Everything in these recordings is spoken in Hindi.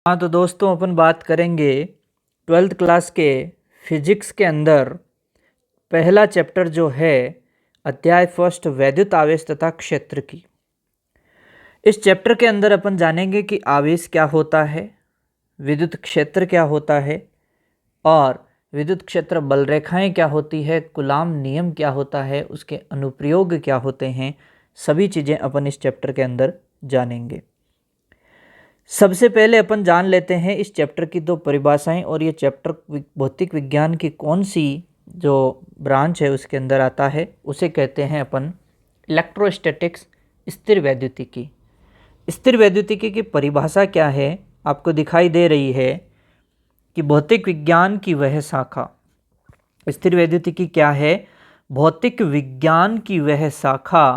हाँ तो दोस्तों अपन बात करेंगे 12th क्लास के फिजिक्स के अंदर पहला चैप्टर जो है अध्याय फर्स्ट वैद्युत आवेश तथा क्षेत्र की। इस चैप्टर के अंदर अपन जानेंगे कि आवेश क्या होता है, विद्युत क्षेत्र क्या होता है और विद्युत क्षेत्र बल रेखाएं क्या होती है, कूलाम नियम क्या होता है, उसके अनुप्रयोग क्या होते हैं, सभी चीज़ें अपन इस चैप्टर के अंदर जानेंगे। सबसे पहले अपन जान लेते हैं इस चैप्टर की दो परिभाषाएं और ये चैप्टर भौतिक विज्ञान की कौन सी जो ब्रांच है उसके अंदर आता है, उसे कहते हैं अपन इलेक्ट्रोस्टैटिक्स, स्थिर वैद्युतिकी। स्थिर वैद्युतिकी की परिभाषा क्या है आपको दिखाई दे रही है कि भौतिक विज्ञान की वह शाखा। स्थिर वैद्युतिकी क्या है? भौतिक विज्ञान की वह शाखा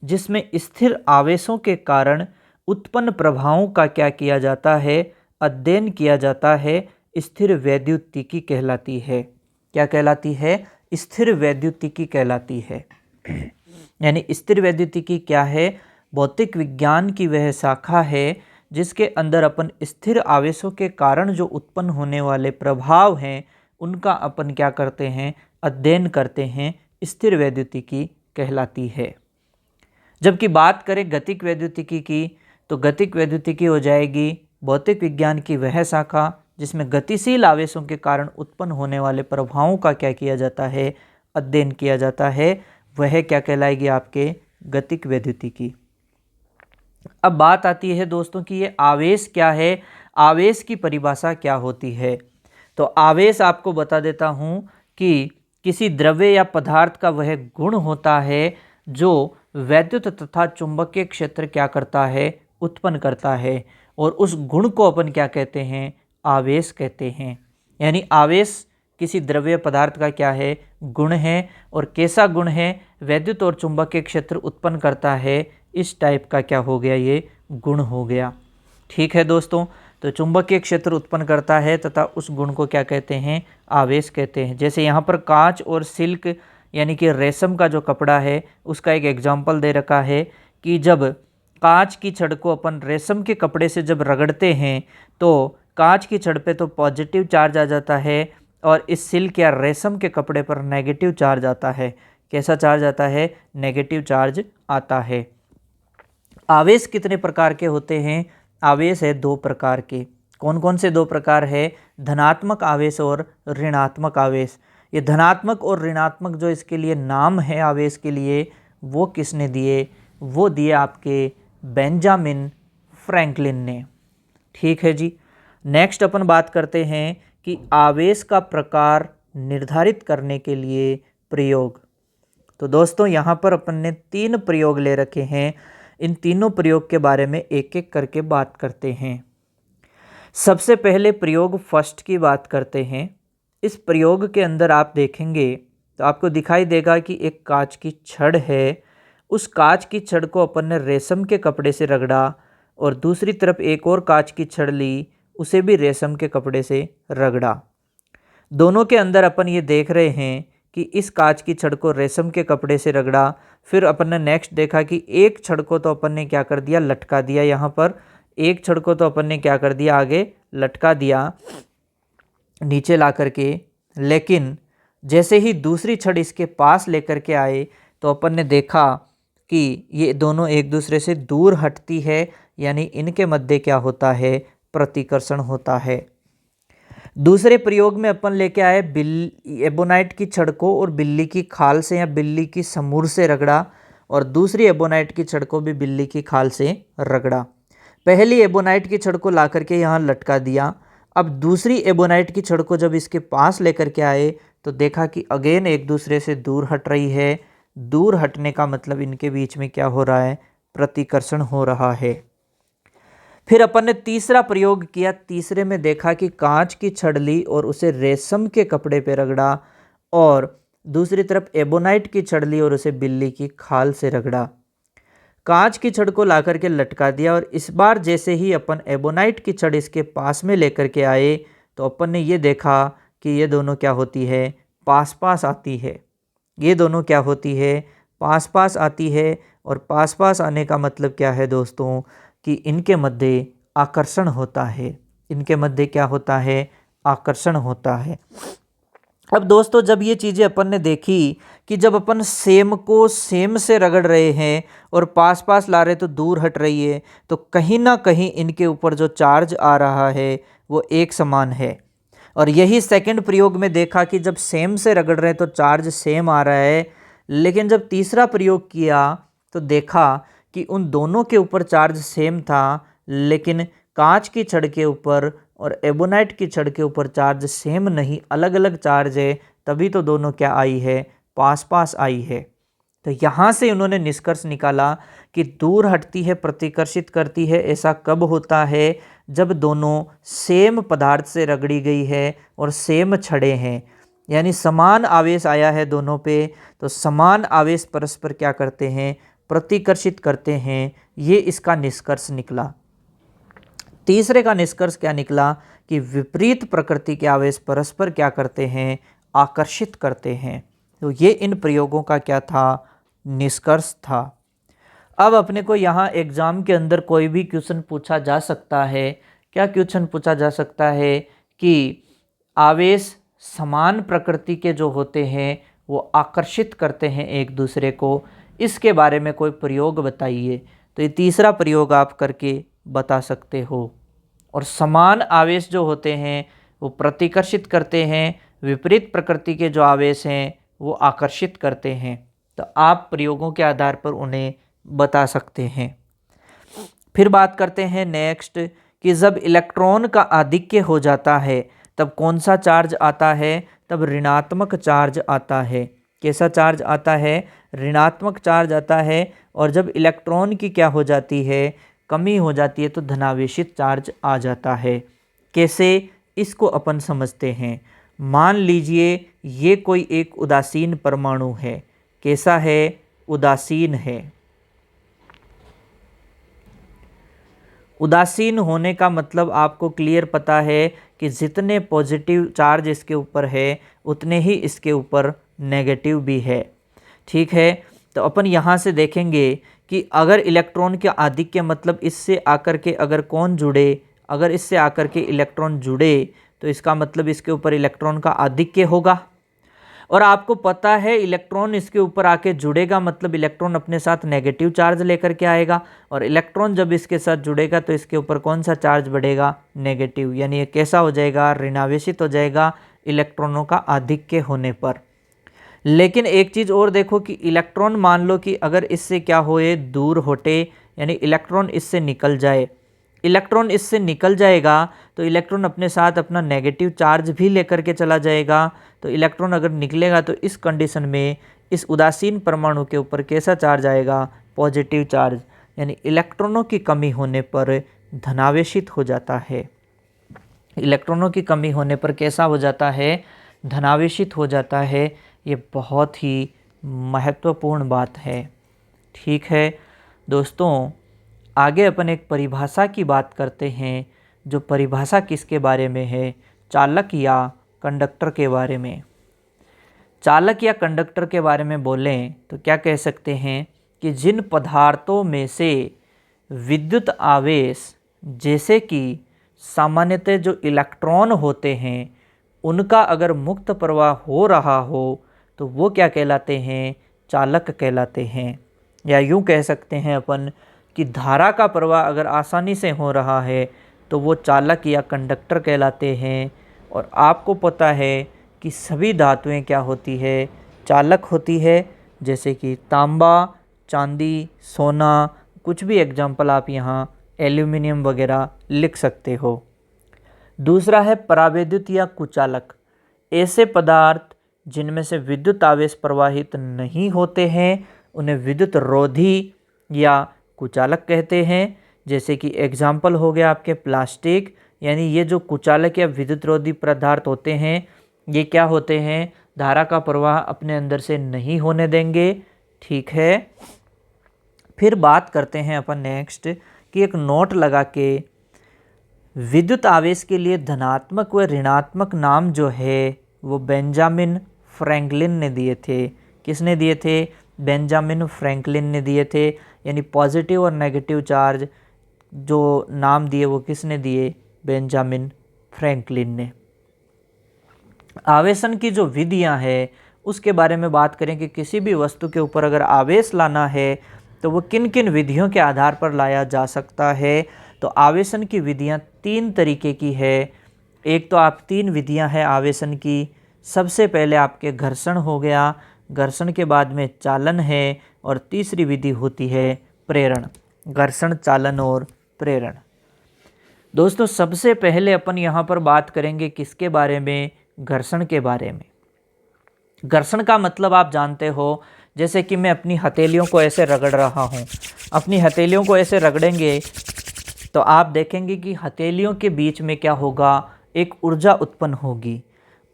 जिसमें स्थिर आवेशों के कारण उत्पन्न प्रभावों का क्या किया जाता है, अध्ययन किया जाता है, स्थिर वैद्युतिकी कहलाती है। क्या कहलाती है? स्थिर वैद्युतिकी कहलाती है। यानी स्थिर वैद्युतिकी क्या है? भौतिक विज्ञान की वह शाखा है जिसके अंदर अपन स्थिर आवेशों के कारण जो उत्पन्न होने वाले प्रभाव हैं उनका अपन क्या करते हैं, अध्ययन करते हैं, स्थिर वैद्युतिकी कहलाती है। जबकि बात करें गतिक वैद्युतिकी की तो गतिक वैद्युतिकी हो जाएगी भौतिक विज्ञान की वह शाखा जिसमें गतिशील आवेशों के कारण उत्पन्न होने वाले प्रभावों का क्या किया जाता है, अध्ययन किया जाता है। वह क्या कहलाएगी आपके गतिक वैद्युतिकी। अब बात आती है दोस्तों कि ये आवेश क्या है, आवेश की परिभाषा क्या होती है। तो आवेश आपको बता देता हूँ कि किसी द्रव्य या पदार्थ का वह गुण होता है जो वैद्युत तथा चुंबकीय क्षेत्र क्या करता है, उत्पन्न करता है, और उस गुण को अपन क्या कहते हैं, आवेश कहते हैं। यानी आवेश किसी द्रव्य पदार्थ का क्या है, गुण है, और कैसा गुण है, वैद्युत और चुंबकीय क्षेत्र उत्पन्न करता है, इस टाइप का क्या हो गया, ये गुण हो गया। ठीक है दोस्तों, तो चुंबकीय क्षेत्र उत्पन्न करता है तथा उस गुण को क्या कहते हैं, आवेश कहते हैं। जैसे यहाँ पर कांच और सिल्क यानी कि रेशम का जो कपड़ा है उसका एक एग्जाम्पल दे रखा है कि जब कांच की छड़ को अपन रेशम के कपड़े से जब रगड़ते हैं तो कांच की छड़ पे तो पॉजिटिव चार्ज आ जाता है और इस सिल्क या रेशम के कपड़े पर नेगेटिव चार्ज आता है। कैसा चार्ज आता है? नेगेटिव चार्ज आता है। आवेश कितने प्रकार के होते हैं? आवेश है दो प्रकार के। कौन कौन से दो प्रकार है? धनात्मक आवेश और ऋणात्मक आवेश। ये धनात्मक और ऋणात्मक जो इसके लिए नाम है आवेश के लिए, वो किसने दिए? वो दिए आपके बेंजामिन फ्रैंकलिन ने। ठीक है जी। नेक्स्ट अपन बात करते हैं कि आवेश का प्रकार निर्धारित करने के लिए प्रयोग। तो दोस्तों यहाँ पर अपन ने 3 प्रयोग ले रखे हैं। इन तीनों प्रयोग के बारे में एक एक करके बात करते हैं। सबसे पहले प्रयोग फर्स्ट की बात करते हैं। इस प्रयोग के अंदर आप देखेंगे तो आपको दिखाई देगा कि एक कांच की छड़ है। उस कांच की छड़ को अपन ने रेशम के कपड़े से रगड़ा और दूसरी तरफ एक और कांच की छड़ ली, उसे भी रेशम के कपड़े से रगड़ा। दोनों के अंदर अपन ये देख रहे हैं कि इस कांच की छड़ को रेशम के कपड़े से रगड़ा, फिर अपन ने नेक्स्ट देखा कि एक छड़ को तो अपन ने क्या कर दिया, लटका दिया। यहाँ पर एक छड़ को तो अपन ने क्या कर दिया, आगे लटका दिया नीचे ला करके, लेकिन जैसे ही दूसरी छड़ इसके पास लेकर के आए तो अपन ने देखा कि ये दोनों एक दूसरे से दूर हटती है, यानी इनके मध्य क्या होता है, प्रतिकर्षण होता है। दूसरे प्रयोग में अपन लेके आए एबोनाइट की छड़ को और बिल्ली की खाल से या बिल्ली की समूर से रगड़ा, और दूसरी एबोनाइट की छड़ को भी बिल्ली की खाल से रगड़ा। पहली एबोनाइट की छड़ को ला करके यहाँ लटका दिया। अब दूसरी एबोनाइट की छड़ को जब इसके पास लेकर के आए तो देखा कि अगेन एक दूसरे से दूर हट रही है। दूर हटने का मतलब इनके बीच में क्या हो रहा है, प्रतिकर्षण हो रहा है। फिर अपन ने तीसरा प्रयोग किया। तीसरे में देखा कि कांच की छड़ ली और उसे रेशम के कपड़े पे रगड़ा, और दूसरी तरफ एबोनाइट की छड़ ली और उसे बिल्ली की खाल से रगड़ा। कांच की छड़ को ला करके लटका दिया, और इस बार जैसे ही अपन एबोनाइट की छड़ इसके पास में लेकर के आए तो अपन ने ये देखा कि ये दोनों क्या होती है, पास पास आती है। ये दोनों क्या होती है, पास पास आती है। और पास पास आने का मतलब क्या है दोस्तों, कि इनके मध्य आकर्षण होता है। इनके मध्य क्या होता है, आकर्षण होता है। अब दोस्तों जब ये चीज़ें अपन ने देखी कि जब अपन सेम को सेम से रगड़ रहे हैं और पास पास ला रहे तो दूर हट रही है, तो कहीं ना कहीं इनके ऊपर जो चार्ज आ रहा है वो एक समान है। और यही सेकंड प्रयोग में देखा कि जब सेम से रगड़ रहे हैं तो चार्ज सेम आ रहा है, लेकिन जब तीसरा प्रयोग किया तो देखा कि उन दोनों के ऊपर चार्ज सेम था, लेकिन कांच की छड़ के ऊपर और एबोनाइट की छड़ के ऊपर चार्ज सेम नहीं, अलग अलग चार्ज है। तभी तो दोनों क्या आई है, पास पास आई है। तो यहाँ से उन्होंने निष्कर्ष निकाला कि दूर हटती है प्रतिकर्षित करती है, ऐसा कब होता है, जब दोनों सेम पदार्थ से रगड़ी गई है और सेम छड़े हैं, यानी समान आवेश आया है दोनों पे, तो समान आवेश परस्पर क्या करते हैं, प्रतिकर्षित करते हैं। ये इसका निष्कर्ष निकला। तीसरे का निष्कर्ष क्या निकला कि विपरीत प्रकृति के आवेश परस्पर क्या करते हैं, आकर्षित करते हैं। तो ये इन प्रयोगों का क्या था, निष्कर्ष था। अब अपने को यहाँ एग्जाम के अंदर कोई भी क्वेश्चन पूछा जा सकता है। क्या क्वेश्चन पूछा जा सकता है कि आवेश समान प्रकृति के जो होते हैं वो आकर्षित करते हैं एक दूसरे को, इसके बारे में कोई प्रयोग बताइए। तो ये तीसरा प्रयोग आप करके बता सकते हो। और समान आवेश जो होते हैं वो प्रतिकर्षित करते हैं, विपरीत प्रकृति के जो आवेश हैं वो आकर्षित करते हैं। तो आप प्रयोगों के आधार पर उन्हें बता सकते हैं। फिर बात करते हैं नेक्स्ट कि जब इलेक्ट्रॉन का आधिक्य हो जाता है तब कौन सा चार्ज आता है, तब ऋणात्मक चार्ज आता है। कैसा चार्ज आता है, ऋणात्मक चार्ज आता है। और जब इलेक्ट्रॉन की क्या हो जाती है, कमी हो जाती है, तो धनावेशित चार्ज आ जाता है। कैसे, इसको अपन समझते हैं। मान लीजिए ये कोई एक उदासीन परमाणु है। कैसा है, उदासीन है। उदासीन होने का मतलब आपको क्लियर पता है कि जितने पॉजिटिव चार्ज इसके ऊपर है उतने ही इसके ऊपर नेगेटिव भी है। ठीक है, तो अपन यहाँ से देखेंगे कि अगर इलेक्ट्रॉन के आधिक्य मतलब इससे आकर के अगर कौन जुड़े, अगर इससे आकर के इलेक्ट्रॉन जुड़े तो इसका मतलब इसके ऊपर इलेक्ट्रॉन का आधिक्य होगा। और आपको पता है इलेक्ट्रॉन इसके ऊपर आके जुड़ेगा मतलब इलेक्ट्रॉन अपने साथ नेगेटिव चार्ज लेकर के आएगा। और इलेक्ट्रॉन जब इसके साथ जुड़ेगा तो इसके ऊपर कौन सा चार्ज बढ़ेगा, नेगेटिव। यानी ये कैसा हो जाएगा, ऋणावेशित हो जाएगा इलेक्ट्रॉनों का आधिक्य होने पर। लेकिन एक चीज़ और देखो कि इलेक्ट्रॉन मान लो कि अगर इससे क्या होए, दूर हटे, यानी इलेक्ट्रॉन इससे निकल जाए। इलेक्ट्रॉन इससे निकल जाएगा तो इलेक्ट्रॉन अपने साथ अपना नेगेटिव चार्ज भी लेकर के चला जाएगा। तो इलेक्ट्रॉन अगर निकलेगा तो इस कंडीशन में इस उदासीन परमाणु के ऊपर कैसा चार्ज आएगा, पॉजिटिव चार्ज। यानी इलेक्ट्रॉनों की कमी होने पर धनावेशित हो जाता है। इलेक्ट्रॉनों की कमी होने पर कैसा हो जाता है, धनावेशित हो जाता है। ये बहुत ही महत्वपूर्ण बात है। ठीक है दोस्तों, आगे अपन एक परिभाषा की बात करते हैं। जो परिभाषा किसके बारे में है, चालक या कंडक्टर के बारे में। चालक या कंडक्टर के बारे में बोलें तो क्या कह सकते हैं कि जिन पदार्थों में से विद्युत आवेश, जैसे कि सामान्यतः जो इलेक्ट्रॉन होते हैं, उनका अगर मुक्त प्रवाह हो रहा हो तो वो क्या कहलाते हैं, चालक कहलाते हैं। या यूँ कह सकते हैं अपन कि धारा का प्रवाह अगर आसानी से हो रहा है तो वो चालक या कंडक्टर कहलाते हैं। और आपको पता है कि सभी धातुएं क्या होती है, चालक होती है। जैसे कि तांबा, चांदी, सोना, कुछ भी एग्जाम्पल आप यहाँ एल्यूमिनियम वगैरह लिख सकते हो। दूसरा है परावैद्युत या कुचालक। ऐसे पदार्थ जिनमें से विद्युत आवेश प्रवाहित नहीं होते हैं उन्हें विद्युत रोधी या कुचालक कहते हैं। जैसे कि एग्जाम्पल हो गया आपके प्लास्टिक। यानी ये जो कुचालक या विद्युत रोधी पदार्थ होते हैं ये क्या होते हैं, धारा का प्रवाह अपने अंदर से नहीं होने देंगे। ठीक है, फिर बात करते हैं अपन नेक्स्ट कि एक नोट लगा के विद्युत आवेश के लिए धनात्मक व ऋणात्मक नाम जो है वो बेंजामिन फ्रैंकलिन ने दिए थे। किसने दिए थे, बेंजामिन फ्रैंकलिन ने दिए थे। यानी पॉजिटिव और नेगेटिव चार्ज जो नाम दिए वो किसने दिए, बेंजामिन फ्रैंकलिन ने। आवेशन की जो विधियां हैं उसके बारे में बात करें कि किसी भी वस्तु के ऊपर अगर आवेश लाना है तो वो किन किन विधियों के आधार पर लाया जा सकता है। तो आवेशन की विधियां 3 तरीके की है। एक तो आप 3 विधियां हैं आवेशन की। सबसे पहले आपके घर्षण हो गया, घर्षण के बाद में चालन है, और तीसरी विधि होती है प्रेरण। घर्षण, चालन और प्रेरण। दोस्तों सबसे पहले अपन यहाँ पर बात करेंगे किसके बारे में? घर्षण के बारे में। घर्षण का मतलब आप जानते हो, जैसे कि मैं अपनी हथेलियों को ऐसे रगड़ रहा हूँ। अपनी हथेलियों को ऐसे रगड़ेंगे तो आप देखेंगे कि हथेलियों के बीच में क्या होगा, एक ऊर्जा उत्पन्न होगी।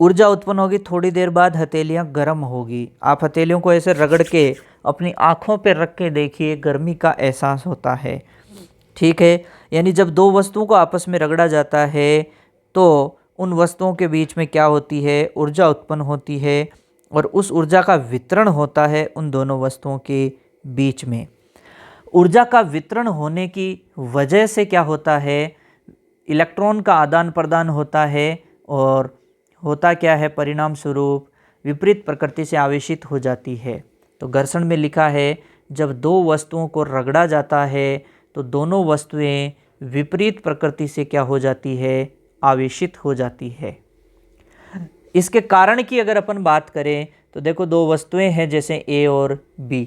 ऊर्जा उत्पन्न होगी, थोड़ी देर बाद हथेलियाँ गर्म होगी। आप हथेलियों को ऐसे रगड़ के अपनी आँखों पर रख के देखिए, गर्मी का एहसास होता है। ठीक है, यानी जब 2 वस्तुओं को आपस में रगड़ा जाता है तो उन वस्तुओं के बीच में क्या होती है, ऊर्जा उत्पन्न होती है, और उस ऊर्जा का वितरण होता है उन दोनों वस्तुओं के बीच में। ऊर्जा का वितरण होने की वजह से क्या होता है, इलेक्ट्रॉन का आदान प्रदान होता है, और होता क्या है, परिणाम स्वरूप विपरीत प्रकृति से आवेशित हो जाती है। तो घर्षण में लिखा है जब 2 वस्तुओं को रगड़ा जाता है तो दोनों वस्तुएं विपरीत प्रकृति से क्या हो जाती है, आवेशित हो जाती है। इसके कारण की अगर अपन बात करें तो देखो 2 वस्तुएं हैं जैसे ए और बी।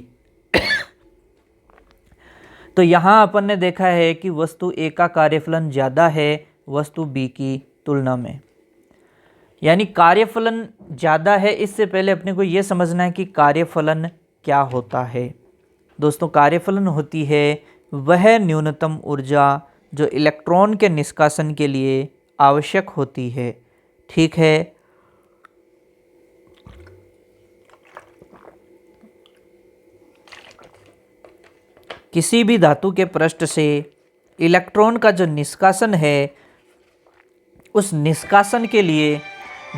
तो यहां अपन ने देखा है कि वस्तु ए का कार्यफलन ज्यादा है वस्तु बी की तुलना में। यानी कार्यफलन ज्यादा है। इससे पहले अपने को यह समझना है कि कार्यफलन क्या होता है। दोस्तों कार्यफलन होती है वह न्यूनतम ऊर्जा जो इलेक्ट्रॉन के निष्कासन के लिए आवश्यक होती है। ठीक है, किसी भी धातु के पृष्ठ से इलेक्ट्रॉन का जो निष्कासन है, उस निष्कासन के लिए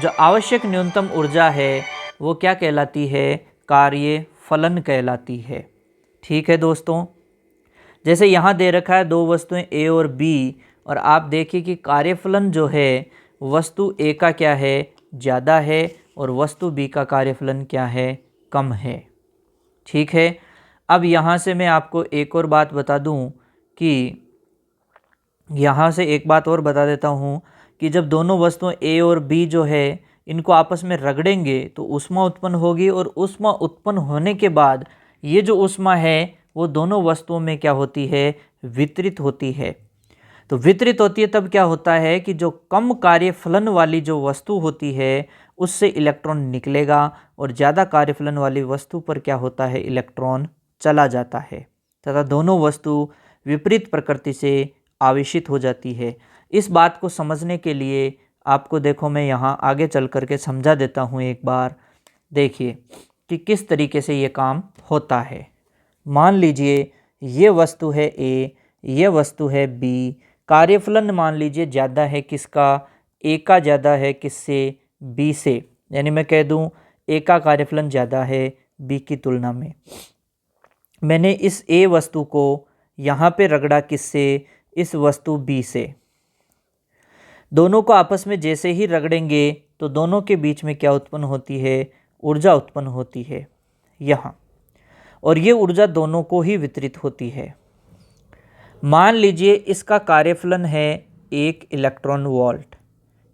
जो आवश्यक न्यूनतम ऊर्जा है वो क्या कहलाती है, कार्यफलन कहलाती है। ठीक है दोस्तों, जैसे यहाँ दे रखा है 2 वस्तुएं ए और बी, और आप देखिए कि कार्यफलन जो है वस्तु ए का क्या है, ज़्यादा है, और वस्तु बी का कार्यफलन क्या है, कम है। ठीक है, अब यहाँ से मैं आपको एक और बात बता दूँ कि यहाँ से एक बात और बता देता हूँ कि जब दोनों वस्तुएं ए और बी जो है इनको आपस में रगड़ेंगे तो ऊष्मा उत्पन्न होगी, और ऊष्मा उत्पन्न होने के बाद ये जो ऊष्मा है वो दोनों वस्तुओं में क्या होती है, वितरित होती है। तो वितरित होती है तब क्या होता है कि जो कम कार्यफलन वाली जो वस्तु होती है उससे इलेक्ट्रॉन निकलेगा, और ज़्यादा कार्यफलन वाली वस्तु पर क्या होता है, इलेक्ट्रॉन चला जाता है, तथा दोनों वस्तु विपरीत प्रकृति से आवेशित हो जाती है। इस बात को समझने के लिए आपको देखो मैं यहाँ आगे चल करके समझा देता हूँ एक बार। देखिए कि किस तरीके से ये काम होता है। मान लीजिए ये वस्तु है ए, ये वस्तु है बी। कार्यफलन मान लीजिए ज़्यादा है किसका, ए का ज़्यादा है किससे, बी से। यानी मैं कह दूं ए का कार्यफलन ज़्यादा है बी की तुलना में। मैंने इस ए वस्तु को यहाँ पे रगड़ा किससे, इस वस्तु बी से। दोनों को आपस में जैसे ही रगड़ेंगे तो दोनों के बीच में क्या उत्पन्न होती है, ऊर्जा उत्पन्न होती है यहाँ, और ये ऊर्जा दोनों को ही वितरित होती है। मान लीजिए इसका कार्यफलन है 1 इलेक्ट्रॉन वोल्ट,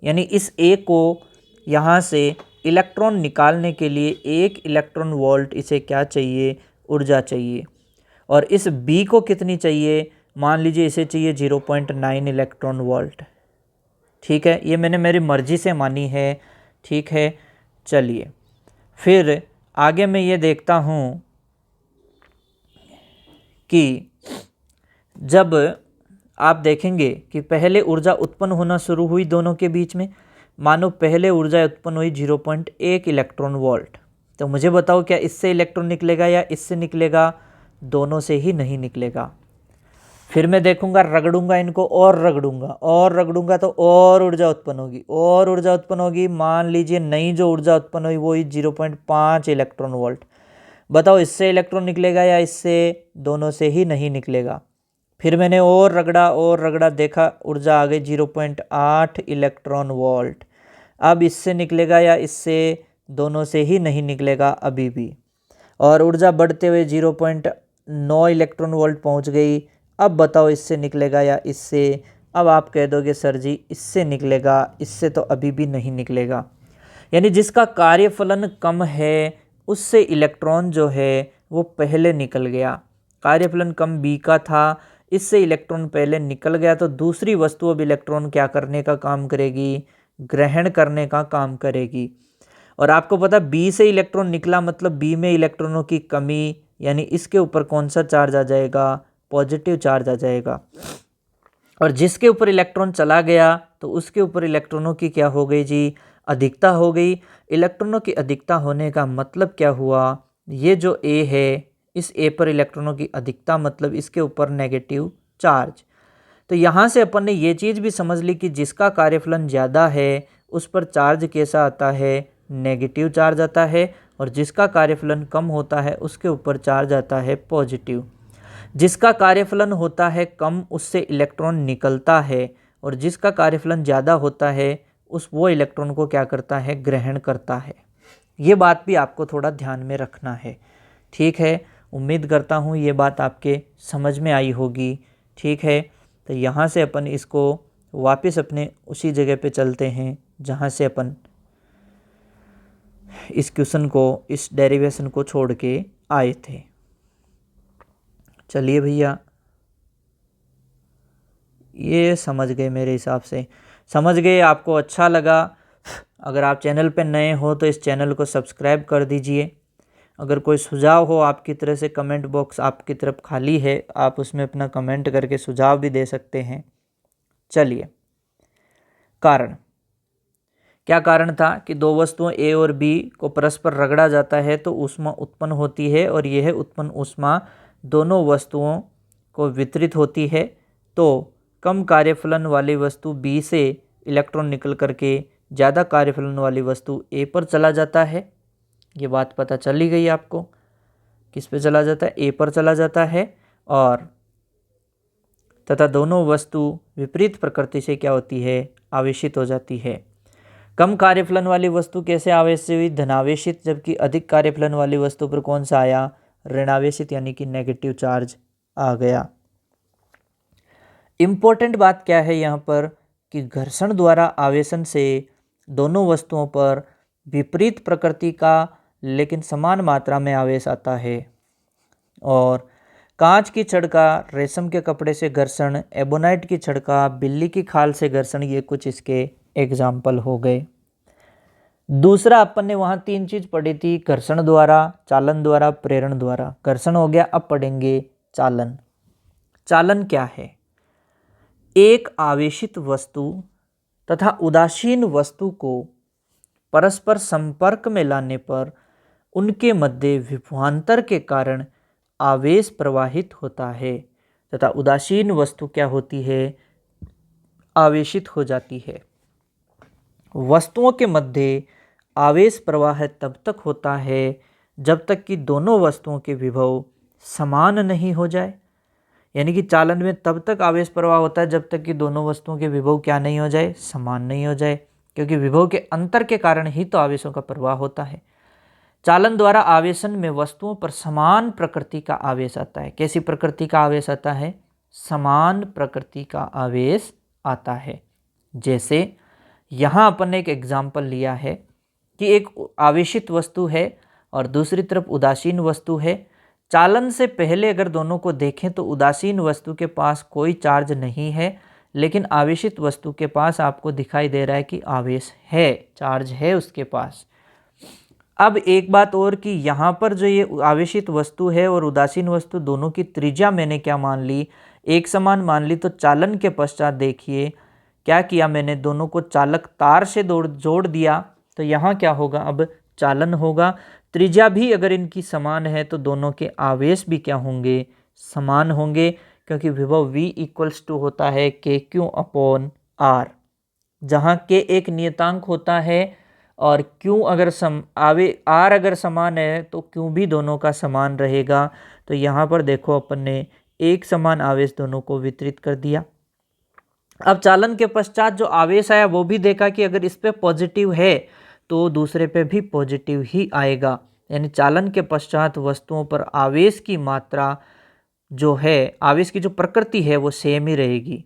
यानी इस ए को यहाँ से इलेक्ट्रॉन निकालने के लिए 1 इलेक्ट्रॉन वोल्ट इसे क्या चाहिए, ऊर्जा चाहिए। और इस बी को कितनी चाहिए, मान लीजिए इसे चाहिए 0.9 इलेक्ट्रॉन वोल्ट। ठीक है, ये मैंने मेरी मर्जी से मानी है। ठीक है, चलिए फिर आगे मैं ये देखता हूँ कि जब आप देखेंगे कि पहले ऊर्जा उत्पन्न होना शुरू हुई दोनों के बीच में, मानो पहले ऊर्जा उत्पन्न हुई 0.1 इलेक्ट्रॉन वोल्ट, तो मुझे बताओ क्या इससे इलेक्ट्रॉन निकलेगा या इससे निकलेगा, दोनों से ही नहीं निकलेगा। फिर मैं देखूंगा, रगड़ूंगा इनको और रगड़ूंगा तो और ऊर्जा उत्पन्न होगी, और ऊर्जा उत्पन्न होगी। मान लीजिए नई जो ऊर्जा उत्पन्न हुई वो 0.5 इलेक्ट्रॉन वोल्ट। बताओ इससे इलेक्ट्रॉन निकलेगा या इससे, दोनों से ही नहीं निकलेगा। फिर मैंने और रगड़ा देखा, ऊर्जा आ गई 0.8 इलेक्ट्रॉन वोल्ट। अब इससे निकलेगा या इससे, दोनों से ही नहीं निकलेगा अभी भी। और ऊर्जा बढ़ते हुए 0.9 इलेक्ट्रॉन वोल्ट पहुंच गई। अब बताओ इससे निकलेगा या इससे। अब आप कह दोगे सर जी इससे निकलेगा, इससे तो अभी भी नहीं निकलेगा। यानी जिसका कार्यफलन कम है उससे इलेक्ट्रॉन जो है वो पहले निकल गया। कार्यफलन कम बी का था, इससे इलेक्ट्रॉन पहले निकल गया, तो दूसरी वस्तु अब इलेक्ट्रॉन क्या करने का काम करेगी, ग्रहण करने का काम करेगी। और आपको पता बी से इलेक्ट्रॉन निकला मतलब बी में इलेक्ट्रॉनों की कमी, यानी इसके ऊपर कौन सा चार्ज आ जाएगा, पॉजिटिव चार्ज आ जाएगा। और जिसके ऊपर इलेक्ट्रॉन चला गया तो उसके ऊपर इलेक्ट्रॉनों की क्या हो गई जी, अधिकता हो गई। इलेक्ट्रॉनों की अधिकता होने का मतलब क्या हुआ, ये जो ए है इस ए पर इलेक्ट्रॉनों की अधिकता मतलब इसके ऊपर नेगेटिव चार्ज। तो यहाँ से अपन ने ये चीज़ भी समझ ली कि जिसका कार्यफलन ज़्यादा है उस पर चार्ज कैसा आता है, नेगेटिव चार्ज आता है, और जिसका कार्यफलन कम होता है उसके ऊपर चार्ज आता है पॉजिटिव। जिसका कार्यफलन होता है कम उससे इलेक्ट्रॉन निकलता है, और जिसका कार्यफलन ज़्यादा होता है वो इलेक्ट्रॉन को क्या करता है, ग्रहण करता है। ये बात भी आपको थोड़ा ध्यान में रखना है, ठीक है। उम्मीद करता हूँ ये बात आपके समझ में आई होगी, ठीक है। तो यहाँ से अपन इसको वापस अपने उसी जगह पे चलते हैं जहाँ से अपन इस क्वेश्चन को, इस डेरिवेशन को छोड़ के आए थे। चलिए भैया, ये समझ गए, मेरे हिसाब से समझ गए, आपको अच्छा लगा। अगर आप चैनल पे नए हो तो इस चैनल को सब्सक्राइब कर दीजिए। अगर कोई सुझाव हो आपकी तरफ से, कमेंट बॉक्स आपकी तरफ खाली है, आप उसमें अपना कमेंट करके सुझाव भी दे सकते हैं। चलिए, कारण, क्या कारण था कि दो वस्तुओं ए और बी को परस्पर रगड़ा जाता है तो ऊष्मा उत्पन्न होती है, और यह उत्पन्न ऊष्मा दोनों वस्तुओं को वितरित होती है। तो कम कार्यफलन वाली वस्तु बी से इलेक्ट्रॉन निकल करके ज़्यादा कार्यफलन वाली वस्तु ए पर चला जाता है। ये बात पता चल ही गई आपको, किस पे चला जाता है, ए पर चला जाता है। और तथा दोनों वस्तु विपरीत प्रकृति से क्या होती है, आवेशित हो जाती है। कम कार्यफलन वाली वस्तु कैसे आवेशित हुई, धनावेशित, जबकि अधिक कार्यफलन वाली वस्तु पर कौन सा आया, ऋणावेशित, यानी कि नेगेटिव चार्ज आ गया। इम्पोर्टेंट बात क्या है यहाँ पर कि घर्षण द्वारा आवेशन से दोनों वस्तुओं पर विपरीत प्रकृति का लेकिन समान मात्रा में आवेश आता है। और कांच की छड़ का रेशम के कपड़े से घर्षण, एबोनाइट की छड़ का बिल्ली की खाल से घर्षण, ये कुछ इसके एग्जाम्पल हो गए। दूसरा अपन ने वहाँ 3 चीज पढ़ी थी, घर्षण द्वारा, चालन द्वारा, प्रेरण द्वारा। घर्षण हो गया, अब पढ़ेंगे चालन। चालन क्या है, एक आवेशित वस्तु तथा उदासीन वस्तु को परस्पर संपर्क में लाने पर उनके मध्य विभवांतर के कारण आवेश प्रवाहित होता है, तथा उदासीन वस्तु क्या होती है, आवेशित हो जाती है। वस्तुओं के मध्य आवेश प्रवाह तब तक होता है जब तक कि दोनों वस्तुओं के विभव समान नहीं हो जाए। यानी कि चालन में तब तक आवेश प्रवाह होता है जब तक कि दोनों वस्तुओं के विभव क्या नहीं हो जाए, समान नहीं हो जाए, क्योंकि विभव के अंतर के कारण ही तो आवेशों का प्रवाह होता है। चालन द्वारा आवेशन में वस्तुओं पर समान प्रकृति का आवेश आता है। कैसी प्रकृति का आवेश आता है, समान प्रकृति का आवेश आता है। जैसे यहाँ अपन ने एक एग्जाम्पल लिया है कि एक आवेशित वस्तु है और दूसरी तरफ उदासीन वस्तु है। चालन से पहले अगर दोनों को देखें तो उदासीन वस्तु के पास कोई चार्ज नहीं है, लेकिन आवेशित वस्तु के पास आपको दिखाई दे रहा है कि आवेश है, चार्ज है उसके पास। अब एक बात और कि यहाँ पर जो ये आवेशित वस्तु है और उदासीन वस्तु, दोनों की त्रिज्या मैंने क्या मान ली, एक समान मान ली। तो चालन के पश्चात देखिए क्या किया मैंने, दोनों को चालक तार से जोड़ दिया। तो यहाँ क्या होगा, अब चालन होगा। त्रिज्या भी अगर इनकी समान है तो दोनों के आवेश भी क्या होंगे, समान होंगे, क्योंकि विभव V = होता है KQ/R, जहाँ K एक नियतांक होता है और Q अगर R अगर समान है तो Q भी दोनों का समान रहेगा। तो यहाँ पर देखो अपन ने एक समान आवेश दोनों को वितरित कर दिया। अब चालन के पश्चात जो आवेश आया वो भी देखा कि अगर इस पे पॉजिटिव है तो दूसरे पे भी पॉजिटिव ही आएगा, यानी चालन के पश्चात वस्तुओं पर आवेश की मात्रा जो है, आवेश की जो प्रकृति है वो सेम ही रहेगी।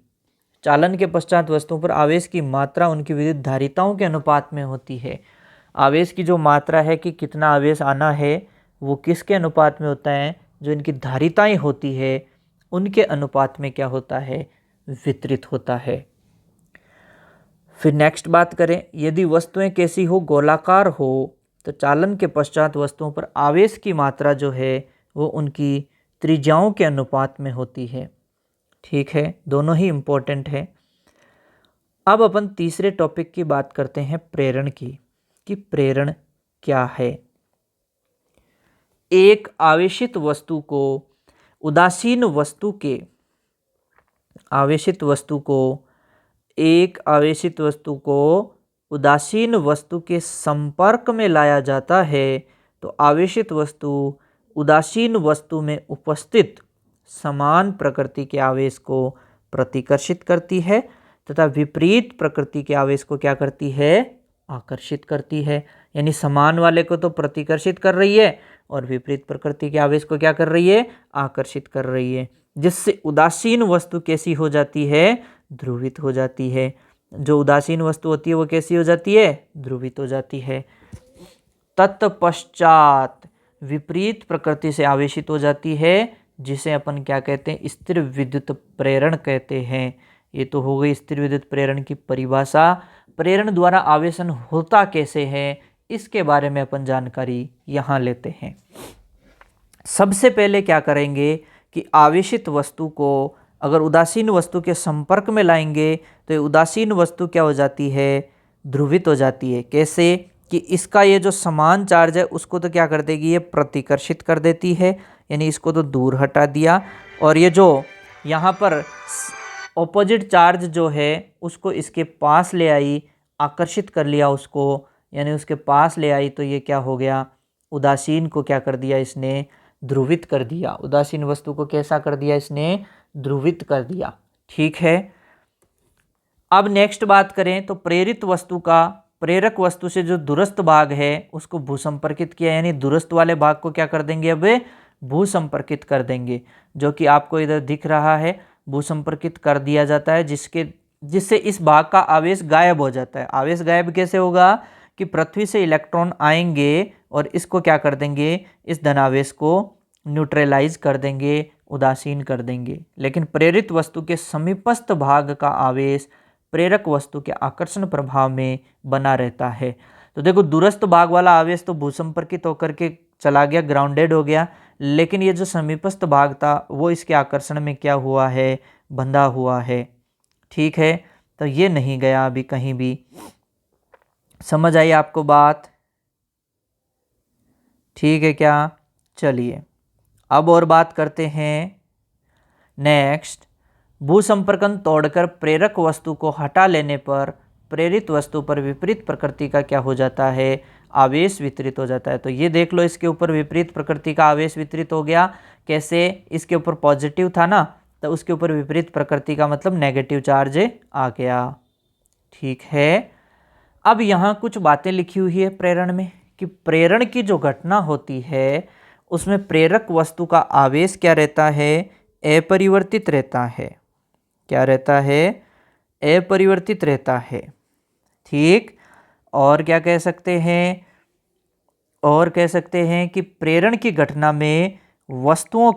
चालन के पश्चात वस्तुओं पर आवेश की मात्रा उनकी विद्युत धारिताओं के अनुपात में होती है। आवेश की जो मात्रा है कि कितना आवेश आना है वो किसके अनुपात में होता है, जो इनकी धारिताएं होती है उनके अनुपात में क्या होता है, वितरित होता है। फिर नेक्स्ट बात करें, यदि वस्तुएं कैसी हो, गोलाकार हो, तो चालन के पश्चात वस्तुओं पर आवेश की मात्रा जो है वो उनकी त्रिज्याओं के अनुपात में होती है। ठीक है, दोनों ही इम्पोर्टेंट है। अब अपन तीसरे टॉपिक की बात करते हैं प्रेरण की, कि प्रेरण क्या है। एक आवेशित वस्तु को उदासीन वस्तु के उदासीन वस्तु के संपर्क में लाया जाता है तो आवेशित वस्तु उदासीन वस्तु में उपस्थित समान प्रकृति के आवेश को प्रतिकर्षित करती है तथा विपरीत प्रकृति के आवेश को क्या करती है, आकर्षित करती है। यानी समान वाले को तो प्रतिकर्षित कर रही है और विपरीत प्रकृति के आवेश को क्या कर रही है, आकर्षित कर रही है, जिससे उदासीन वस्तु कैसी हो जाती है, ध्रुवित हो जाती है। जो उदासीन वस्तु होती है वो कैसी हो जाती है, ध्रुवित हो जाती है। तत्पश्चात विपरीत प्रकृति से आवेशित हो जाती है, जिसे अपन क्या कहते हैं, स्थिर विद्युत प्रेरण कहते हैं। ये तो हो गई स्थिर विद्युत प्रेरण की परिभाषा। प्रेरण द्वारा आवेशन होता कैसे है इसके बारे में अपन जानकारी यहाँ लेते हैं। सबसे पहले क्या करेंगे कि आवेशित वस्तु को अगर उदासीन वस्तु के संपर्क में लाएंगे तो ये उदासीन वस्तु क्या हो जाती है, ध्रुवित हो जाती है। कैसे कि इसका ये जो समान चार्ज है उसको तो क्या कर देगी, ये प्रतिकर्षित कर देती है, यानी इसको तो दूर हटा दिया, और ये जो यहाँ पर ऑपोजिट चार्ज जो है उसको इसके पास ले आई, आकर्षित कर लिया उसको, यानी उसके पास ले आई, तो ये क्या हो गया, उदासीन को क्या कर दिया इसने, ध्रुवित कर दिया। उदासीन वस्तु को कैसा कर दिया इसने, ध्रुवित कर दिया। ठीक है, अब नेक्स्ट बात करें तो प्रेरित वस्तु का प्रेरक वस्तु से जो दूरस्थ भाग है उसको भूसंपर्कित किया, यानी दूरस्थ वाले भाग को क्या कर देंगे, अब भूसंपर्कित कर देंगे, जो कि आपको इधर दिख रहा है, भूसंपर्कित कर दिया जाता है, जिससे इस भाग का आवेश गायब हो जाता है। आवेश गायब कैसे होगा कि पृथ्वी से इलेक्ट्रॉन आएंगे और इसको क्या कर देंगे, इस धनावेश को न्यूट्रलाइज कर देंगे, उदासीन कर देंगे। लेकिन प्रेरित वस्तु के समीपस्थ भाग का आवेश प्रेरक वस्तु के आकर्षण प्रभाव में बना रहता है। तो देखो, दूरस्थ भाग वाला आवेश तो भूसंपर्कित होकर के चला गया, ग्राउंडेड हो गया, लेकिन ये जो समीपस्थ भाग था वो इसके आकर्षण में क्या हुआ है, बंधा हुआ है। ठीक है, तो ये नहीं गया अभी कहीं भी। समझ आई आपको बात? ठीक है क्या? चलिए अब और बात करते हैं। नेक्स्ट, भूसंपर्कन तोड़कर प्रेरक वस्तु को हटा लेने पर प्रेरित वस्तु पर विपरीत प्रकृति का क्या हो जाता है, आवेश वितरित हो जाता है। तो ये देख लो, इसके ऊपर विपरीत प्रकृति का आवेश वितरित हो गया। कैसे? इसके ऊपर पॉजिटिव था ना, तो उसके ऊपर विपरीत प्रकृति का मतलब नेगेटिव चार्ज आ गया। ठीक है, अब यहाँ कुछ बातें लिखी हुई है प्रेरण में, कि प्रेरण की जो घटना होती है उसमें प्रेरक वस्तु का आवेश क्या रहता है, अपरिवर्तित रहता है। क्या रहता है? अपरिवर्तित रहता है। ठीक, और क्या कह सकते हैं, और कह सकते हैं कि प्रेरण की घटना में वस्तुओं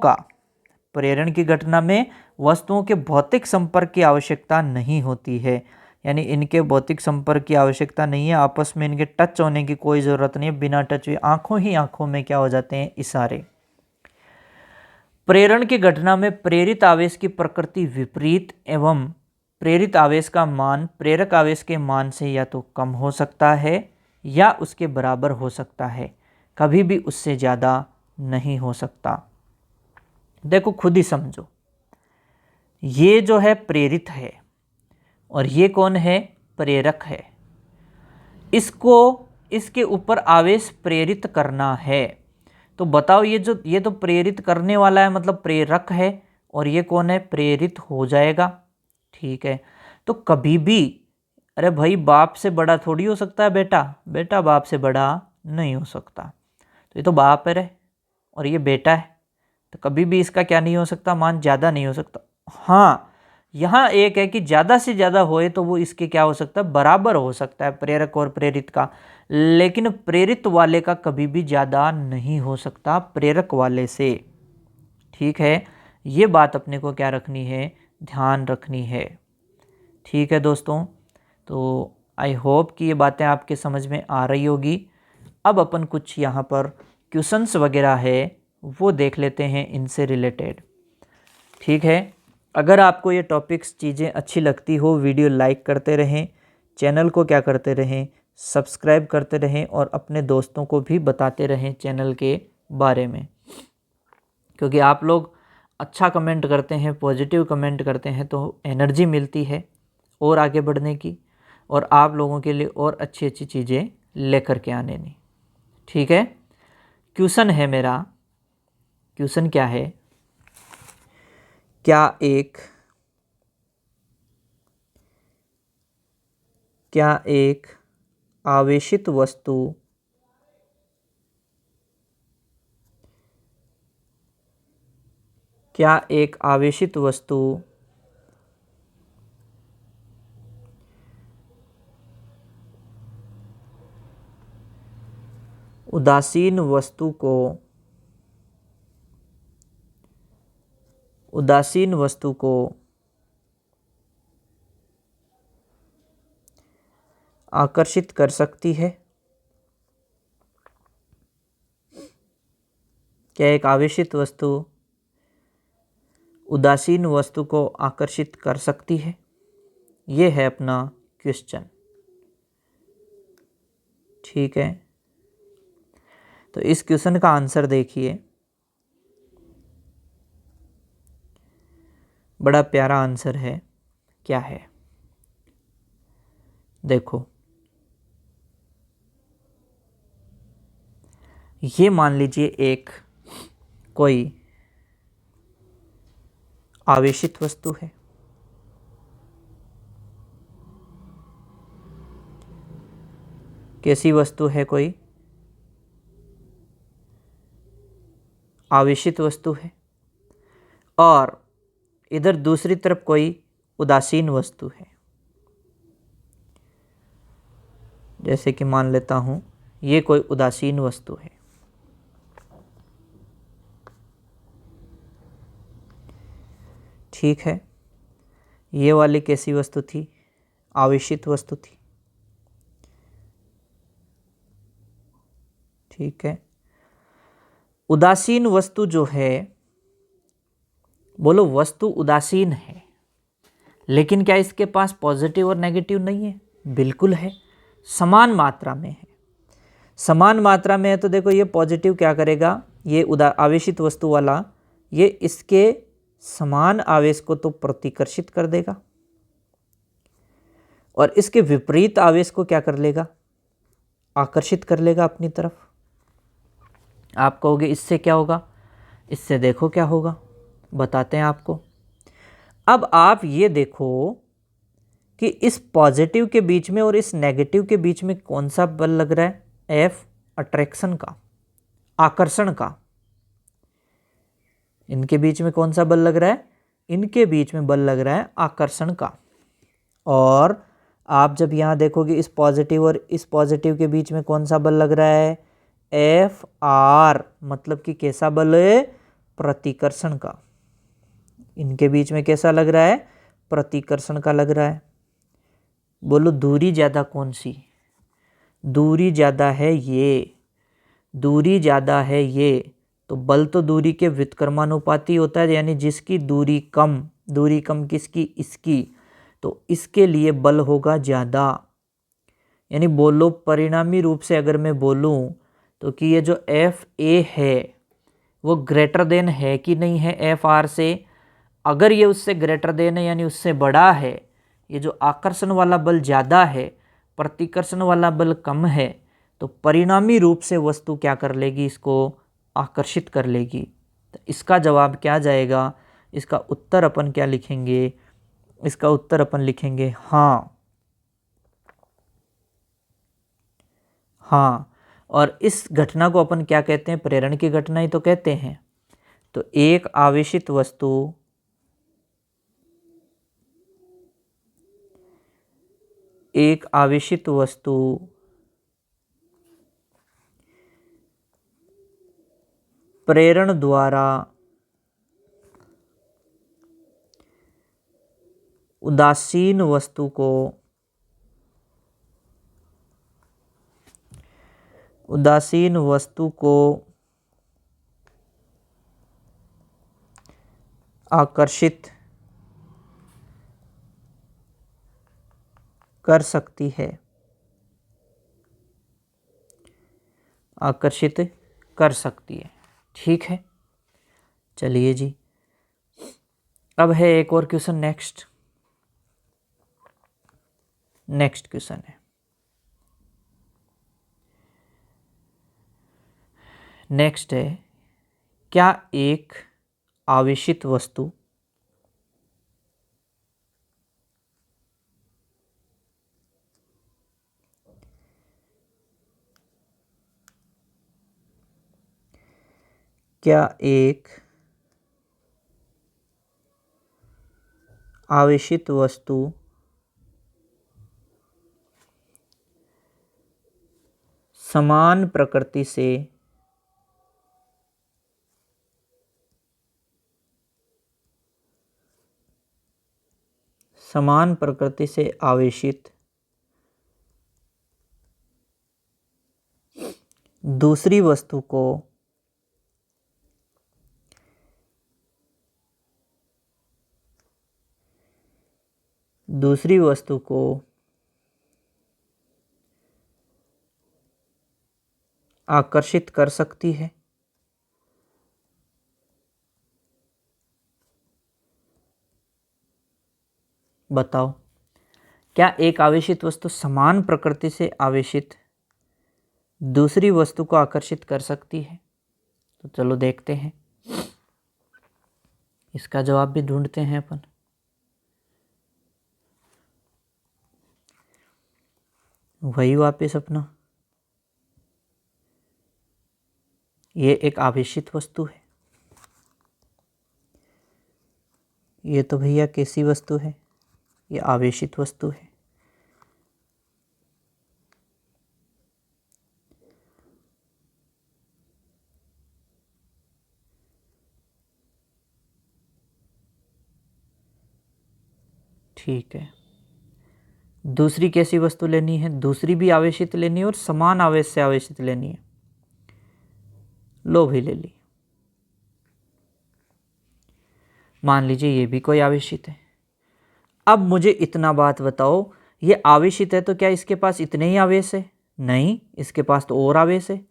के भौतिक संपर्क की आवश्यकता नहीं होती है, यानी इनके भौतिक संपर्क की आवश्यकता नहीं है, आपस में इनके टच होने की कोई ज़रूरत नहीं है, बिना टच हुए आंखों में क्या हो जाते हैं, इशारे। प्रेरण की घटना में प्रेरित आवेश की प्रकृति विपरीत एवं प्रेरित आवेश का मान प्रेरक आवेश के मान से या तो कम हो सकता है या उसके बराबर हो सकता है, कभी भी उससे ज़्यादा नहीं हो सकता। देखो, खुद ही समझो, ये जो है प्रेरित है और ये कौन है, प्रेरक है। इसके ऊपर आवेश प्रेरित करना है, तो बताओ, ये तो प्रेरित करने वाला है, मतलब प्रेरक है, और ये कौन है, प्रेरित हो जाएगा। ठीक है, तो कभी भी, अरे भाई बाप से बड़ा थोड़ी हो सकता है बेटा, बेटा बाप से बड़ा नहीं हो सकता। तो ये तो बाप है रे और ये बेटा है, तो कभी भी इसका क्या नहीं हो सकता, मान ज़्यादा नहीं हो सकता। हाँ, यहाँ एक है कि ज़्यादा से ज़्यादा होए तो वो इसके क्या हो सकता है, बराबर हो सकता है प्रेरक और प्रेरित का, लेकिन प्रेरित वाले का कभी भी ज़्यादा नहीं हो सकता प्रेरक वाले से। ठीक है, ये बात अपने को क्या रखनी है, ध्यान रखनी है। ठीक है दोस्तों, तो आई होप कि ये बातें आपके समझ में आ रही होगी। अब अपन कुछ यहाँ पर क्वेश्चंस वगैरह है वो देख लेते हैं इनसे रिलेटेड। ठीक है, अगर आपको ये टॉपिक्स चीज़ें अच्छी लगती हो, वीडियो लाइक करते रहें, चैनल को क्या करते रहें, सब्सक्राइब करते रहें और अपने दोस्तों को भी बताते रहें चैनल के बारे में, क्योंकि आप लोग अच्छा कमेंट करते हैं, पॉजिटिव कमेंट करते हैं तो एनर्जी मिलती है और आगे बढ़ने की और आप लोगों के लिए और अच्छी अच्छी चीज़ें लेकर के आने की। ठीक है, क्वेश्चन है मेरा, क्वेश्चन क्या है, क्या एक आवेशित वस्तु उदासीन वस्तु को आकर्षित कर सकती है? क्या एक आवेशित वस्तु उदासीन वस्तु को आकर्षित कर सकती है? ये है अपना क्वेश्चन। ठीक है, तो इस क्वेश्चन का आंसर देखिए, बड़ा प्यारा आंसर है। क्या है, देखो, ये मान लीजिए एक कोई आवेशित वस्तु है। कैसी वस्तु है, कोई आवेशित वस्तु है और इधर दूसरी तरफ कोई उदासीन वस्तु है। जैसे कि मान लेता हूं ये कोई उदासीन वस्तु है। ठीक है, ये वाली कैसी वस्तु थी, आवेशित वस्तु थी। ठीक है, उदासीन वस्तु जो है, बोलो वस्तु उदासीन है, लेकिन क्या इसके पास पॉजिटिव और नेगेटिव नहीं है? बिल्कुल है, समान मात्रा में है। समान मात्रा में है तो देखो ये पॉजिटिव क्या करेगा, ये आवेशित वस्तु वाला ये इसके समान आवेश को तो प्रतिकर्षित कर देगा और इसके विपरीत आवेश को क्या कर लेगा, आकर्षित कर लेगा अपनी तरफ। आप कहोगे इससे क्या होगा, इससे देखो क्या होगा, बताते हैं आपको। अब आप ये देखो कि इस पॉजिटिव के बीच में और इस नेगेटिव के बीच में कौन सा बल लग रहा है, एफ अट्रैक्शन का, आकर्षण का। इनके बीच में कौन सा बल लग रहा है, इनके बीच में बल लग रहा है आकर्षण का। और आप जब यहाँ देखोगे इस पॉजिटिव और इस पॉजिटिव के बीच में कौन सा बल लग रहा है, एफ आर, मतलब कि कैसा बल है, प्रतिकर्षण का। इनके बीच में कैसा लग रहा है, प्रतिकर्षण का लग रहा है। बोलो दूरी ज़्यादा कौन सी, दूरी ज़्यादा है ये, दूरी ज़्यादा है ये, तो बल तो दूरी के व्युत्क्रमानुपाती होता है, यानी जिसकी दूरी कम, दूरी कम किसकी, इसकी, तो इसके लिए बल होगा ज़्यादा। यानी बोलो परिणामी रूप से अगर मैं बोलूं तो कि ये जो एफ ए है वो ग्रेटर देन है कि नहीं है एफ आर से। अगर ये उससे ग्रेटर देन है यानी उससे बड़ा है, ये जो आकर्षण वाला बल ज़्यादा है, प्रतिकर्षण वाला बल कम है, तो परिणामी रूप से वस्तु क्या कर लेगी, इसको आकर्षित कर लेगी। तो इसका जवाब क्या जाएगा, इसका उत्तर अपन क्या लिखेंगे, इसका उत्तर अपन लिखेंगे हाँ। हाँ, और इस घटना को अपन क्या कहते हैं, प्रेरण की घटना ही तो कहते हैं। तो एक आवेशित वस्तु प्रेरण द्वारा उदासीन वस्तु को आकर्षित कर सकती है, आकर्षित कर सकती है। ठीक है, चलिए जी, अब है एक और क्वेश्चन। नेक्स्ट क्वेश्चन है, नेक्स्ट है, क्या एक आवेशित वस्तु क्या एक आवेशित वस्तु समान प्रकृति से आवेशित दूसरी वस्तु को आकर्षित कर सकती है? बताओ, क्या एक आवेशित वस्तु समान प्रकृति से आवेशित दूसरी वस्तु को आकर्षित कर सकती है? तो चलो देखते हैं, इसका जवाब भी ढूंढते हैं अपन। वही वापस अपना, ये एक आवेशित वस्तु है, ये तो भैया कैसी वस्तु है, ये आवेशित वस्तु है। ठीक है, दूसरी कैसी वस्तु लेनी है? दूसरी भी आवेशित लेनी है और समान आवेश से आवेशित लेनी है। लो भी ले ली, मान लीजिए ये भी कोई आवेशित है। अब मुझे इतना बात बताओ, ये आवेशित है तो क्या इसके पास इतने ही आवेश है? नहीं, इसके पास तो और आवेश है।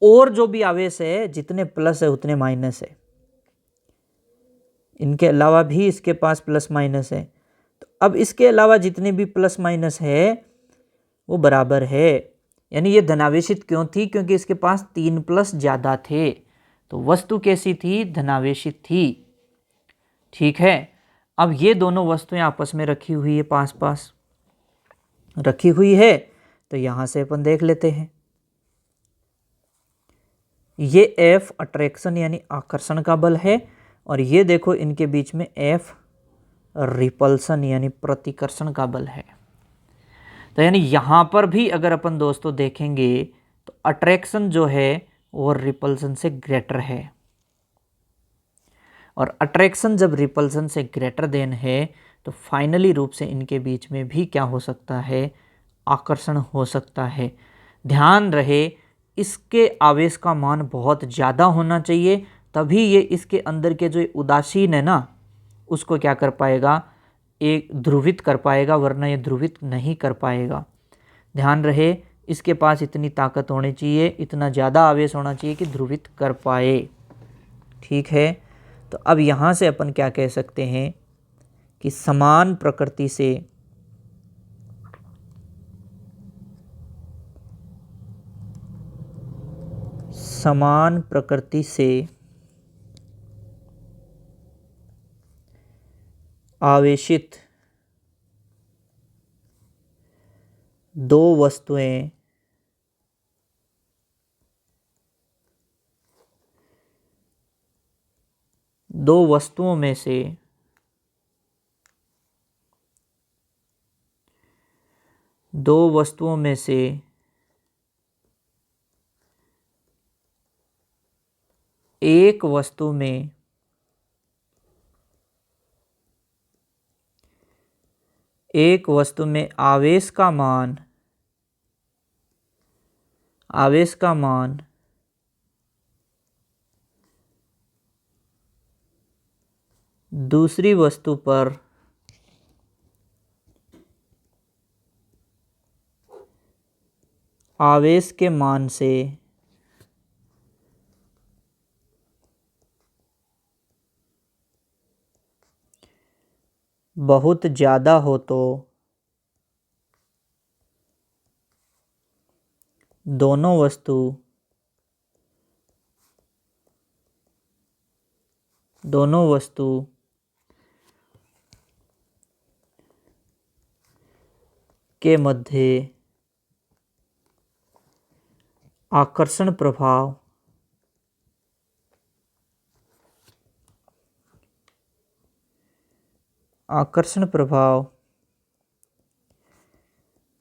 और जो भी आवेश है, जितने प्लस है उतने माइनस है, इनके अलावा भी इसके पास प्लस माइनस है। तो अब इसके अलावा जितने भी प्लस माइनस है वो बराबर है, यानी ये धनावेशित क्यों थी? क्योंकि इसके पास 3 प्लस ज़्यादा थे, तो वस्तु कैसी थी? धनावेशित थी। ठीक है, अब ये दोनों वस्तुएं आपस में रखी हुई है, पास पास रखी हुई है, तो यहां से अपन देख लेते हैं। ये F अट्रैक्शन यानी आकर्षण का बल है, और ये देखो इनके बीच में F रिपल्सन यानी प्रतिकर्षण का बल है। तो यानी यहां पर भी अगर अपन दोस्तों देखेंगे तो अट्रैक्शन जो है वो रिपल्सन से ग्रेटर है, और अट्रैक्शन जब रिपल्सन से ग्रेटर देन है तो फाइनली रूप से इनके बीच में भी क्या हो सकता है? आकर्षण हो सकता है। ध्यान रहे, इसके आवेश का मान बहुत ज़्यादा होना चाहिए, तभी ये इसके अंदर के जो उदासीन है ना, उसको क्या कर पाएगा? एक ध्रुवित कर पाएगा, वरना ये ध्रुवित नहीं कर पाएगा। ध्यान रहे, इसके पास इतनी ताकत होनी चाहिए, इतना ज़्यादा आवेश होना चाहिए कि ध्रुवित कर पाए। ठीक है, तो अब यहाँ से अपन क्या कह सकते हैं कि समान प्रकृति से आवेशित दो वस्तुएं दो वस्तुओं में से एक वस्तु में आवेश का मान दूसरी वस्तु पर आवेश के मान से बहुत ज़्यादा हो तो दोनों वस्तु के मध्य आकर्षण प्रभाव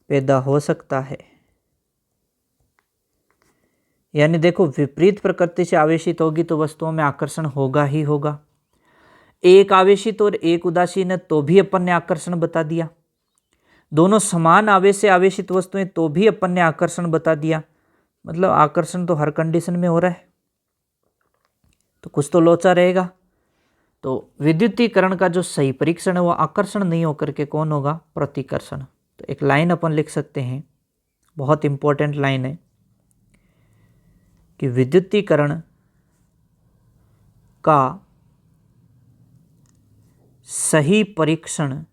पैदा हो सकता है। यानी देखो, विपरीत प्रकृति से आवेशित होगी तो वस्तुओं में आकर्षण होगा ही होगा। एक आवेशित और एक उदासीन है तो भी अपन ने आकर्षण बता दिया। दोनों समान आवेश से आवेशित वस्तुएं तो भी अपन ने आकर्षण बता दिया। मतलब आकर्षण तो हर कंडीशन में हो रहा है, तो कुछ तो लोचा रहेगा। तो विद्युतीकरण का जो सही परीक्षण है वो आकर्षण नहीं होकर के कौन होगा? प्रतिकर्षण। तो एक लाइन अपन लिख सकते हैं, बहुत इंपॉर्टेंट लाइन है, कि विद्युतीकरण का सही परीक्षण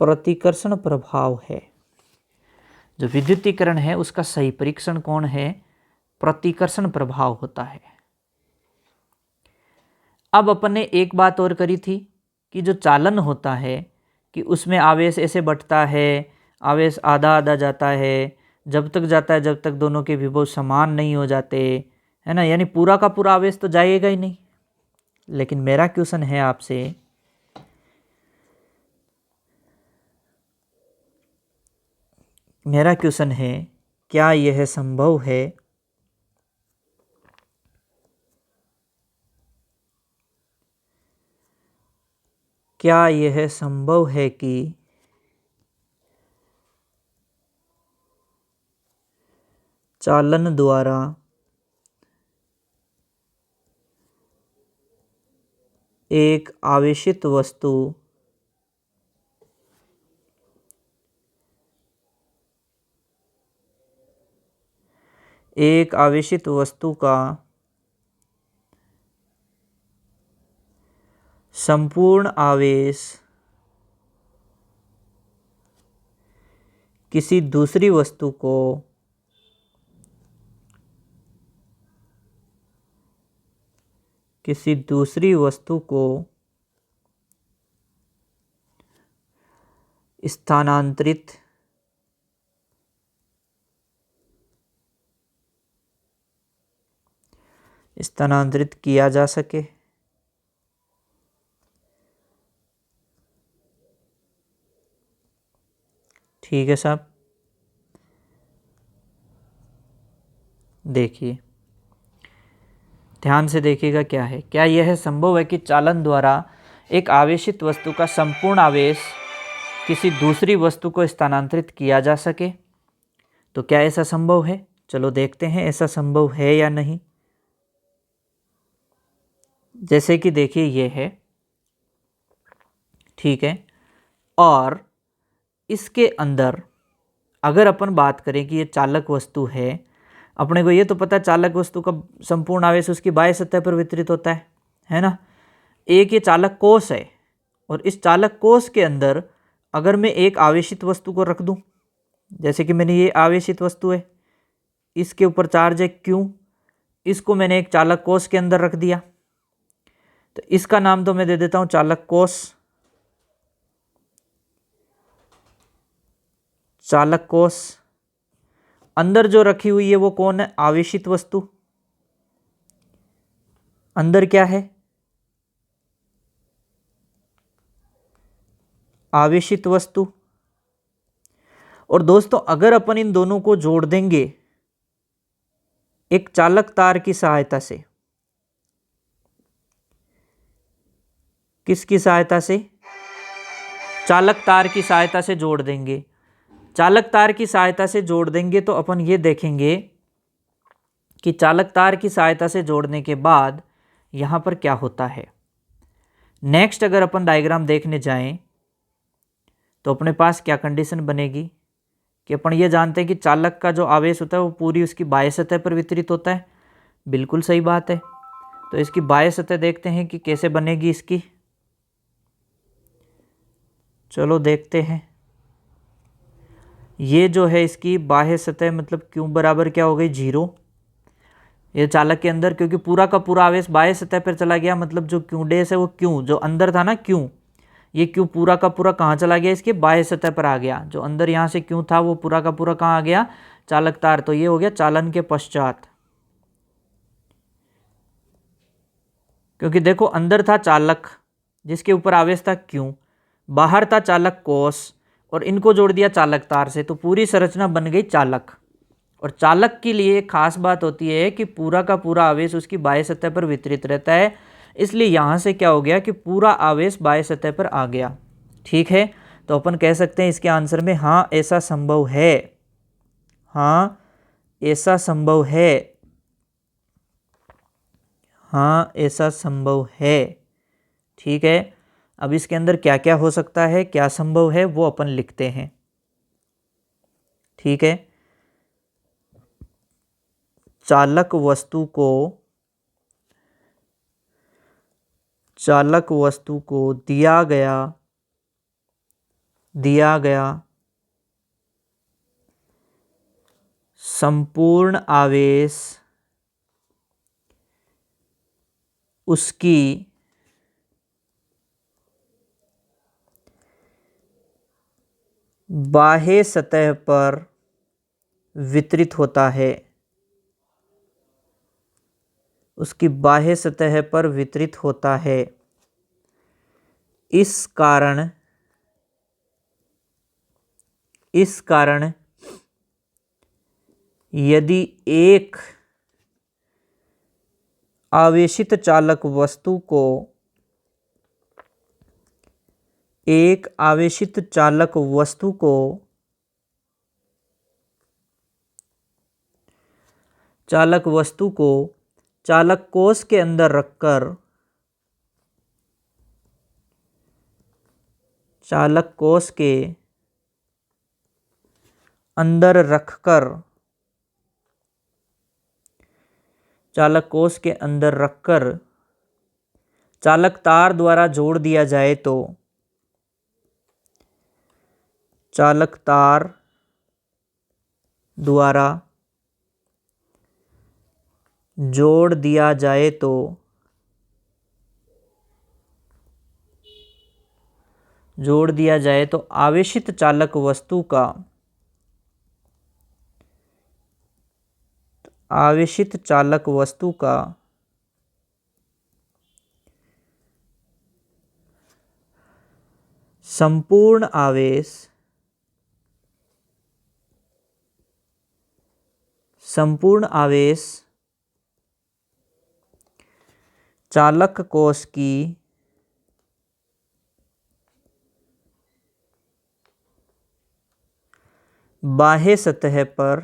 प्रतिकर्षण प्रभाव है। जो विद्युतीकरण है उसका सही परीक्षण कौन है? प्रतिकर्षण प्रभाव होता है। अब अपन ने एक बात और करी थी कि जो चालन होता है कि उसमें आवेश ऐसे बढ़ता है, आवेश आधा आधा जाता है, जब तक जाता है जब तक दोनों के विभव समान नहीं हो जाते, है ना। यानी पूरा का पूरा आवेश तो जाएगा ही नहीं। लेकिन मेरा क्वेश्चन है आपसे, क्या यह संभव है कि चालन द्वारा एक आवेशित वस्तु का संपूर्ण आवेश किसी दूसरी वस्तु को स्थानांतरित किया जा सके। ठीक है साहब, देखिए ध्यान से देखिएगा क्या है। क्या यह संभव है कि चालन द्वारा एक आवेशित वस्तु का संपूर्ण आवेश किसी दूसरी वस्तु को स्थानांतरित किया जा सके? तो क्या ऐसा संभव है? चलो देखते हैं ऐसा संभव है या नहीं। जैसे कि देखिए ये है, ठीक है, और इसके अंदर अगर अपन बात करें कि ये चालक वस्तु है, अपने को ये तो पता है चालक वस्तु का संपूर्ण आवेश उसकी बाह्य सतह पर वितरित होता है ना। एक ये चालक कोष है और इस चालक कोष के अंदर अगर मैं एक आवेशित वस्तु को रख दूं, जैसे कि मैंने ये आवेशित वस्तु है, इसके ऊपर चार्ज है Q, इसको मैंने एक चालक कोष के अंदर रख दिया, तो इसका नाम तो मैं दे देता हूं चालक कोष। चालक कोष अंदर जो रखी हुई है वो कौन है? आवेशित वस्तु। अंदर क्या है? आवेशित वस्तु। और दोस्तों अगर अपन इन दोनों को जोड़ देंगे एक चालक तार की सहायता से, किसकी सहायता से? चालक तार की सहायता से जोड़ देंगे। चालक तार की सहायता से जोड़ देंगे तो अपन ये देखेंगे कि चालक तार की सहायता से जोड़ने के बाद यहां पर क्या होता है। नेक्स्ट अगर अपन डायग्राम देखने जाएं तो अपने पास क्या कंडीशन बनेगी कि अपन ये जानते हैं कि चालक का जो आवेश होता है वो पूरी उसकी बाह्य सतह पर वितरित होता है। बिल्कुल सही बात है। तो इसकी बाह्य सतह देखते हैं कि कैसे बनेगी इसकी। चलो देखते हैं। ये जो है इसकी बाह्य सतह मतलब Q बराबर क्या हो गई? 0। ये चालक के अंदर, क्योंकि पूरा का पूरा आवेश बाह्य सतह पर चला गया, मतलब जो Q डैश है वो Q जो अंदर था ना Q, ये Q पूरा का पूरा कहाँ चला गया? इसके बाह्य सतह पर आ गया। जो अंदर यहाँ से Q था वो पूरा का पूरा कहाँ आ गया? चालक तार। तो ये हो गया चालन के पश्चात, क्योंकि देखो अंदर था चालक जिसके ऊपर आवेश था Q, बाहर था चालक कोष और इनको जोड़ दिया चालक तार से, तो पूरी संरचना बन गई चालक। और चालक के लिए एक खास बात होती है कि पूरा का पूरा आवेश उसकी बाह्य सतह पर वितरित रहता है, इसलिए यहाँ से क्या हो गया कि पूरा आवेश बाह्य सतह पर आ गया। ठीक है, तो अपन कह सकते हैं इसके आंसर में हाँ ऐसा संभव है। हाँ ऐसा संभव है। हाँ ऐसा संभव है। ठीक है, अब इसके अंदर क्या क्या हो सकता है, क्या संभव है, वो अपन लिखते हैं। ठीक है, चालक वस्तु को दिया गया संपूर्ण आवेश उसकी बाह्य सतह पर वितरित होता है। उसकी बाह्य सतह पर वितरित होता है। इस कारण यदि एक आवेशित चालक वस्तु को चालक कोष के अंदर रखकर चालक कोष के अंदर रखकर चालक तार द्वारा जोड़ दिया जाए तो चालक तार द्वारा जोड़ दिया जाए तो आवेशित चालक वस्तु का संपूर्ण आवेश चालक कोष की बाह्य सतह पर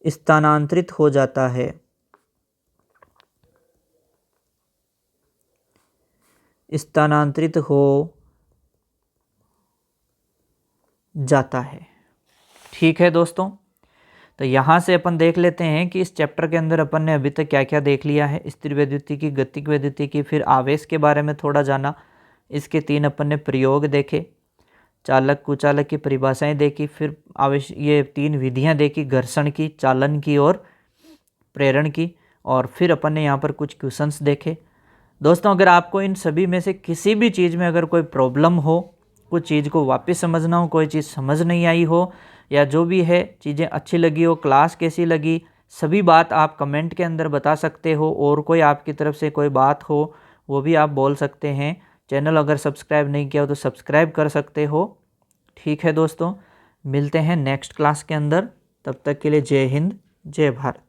स्थानांतरित हो जाता है। ठीक है दोस्तों, तो यहाँ से अपन देख लेते हैं कि इस चैप्टर के अंदर अपन ने अभी तक क्या क्या देख लिया है। स्थिर वैद्युतिकी, गतिक वैद्युतिकी, फिर आवेश के बारे में थोड़ा जाना, इसके 3 अपन ने प्रयोग देखे, चालक कुचालक की परिभाषाएं देखी, फिर ये 3 विधियां देखी, घर्षण की, चालन की और प्रेरण की, और फिर अपन ने यहाँ पर कुछ क्वेश्चंस देखे। दोस्तों, अगर आपको इन सभी में से किसी भी चीज़ में अगर कोई प्रॉब्लम हो, कुछ चीज़ को वापस समझना हो, कोई चीज़ समझ नहीं आई हो, या जो भी है चीज़ें अच्छी लगी हो, क्लास कैसी लगी, सभी बात आप कमेंट के अंदर बता सकते हो। और कोई आपकी तरफ से कोई बात हो वो भी आप बोल सकते हैं। चैनल अगर सब्सक्राइब नहीं किया हो तो सब्सक्राइब कर सकते हो। ठीक है दोस्तों, मिलते हैं नेक्स्ट क्लास के अंदर। तब तक के लिए जय हिंद, जय भारत।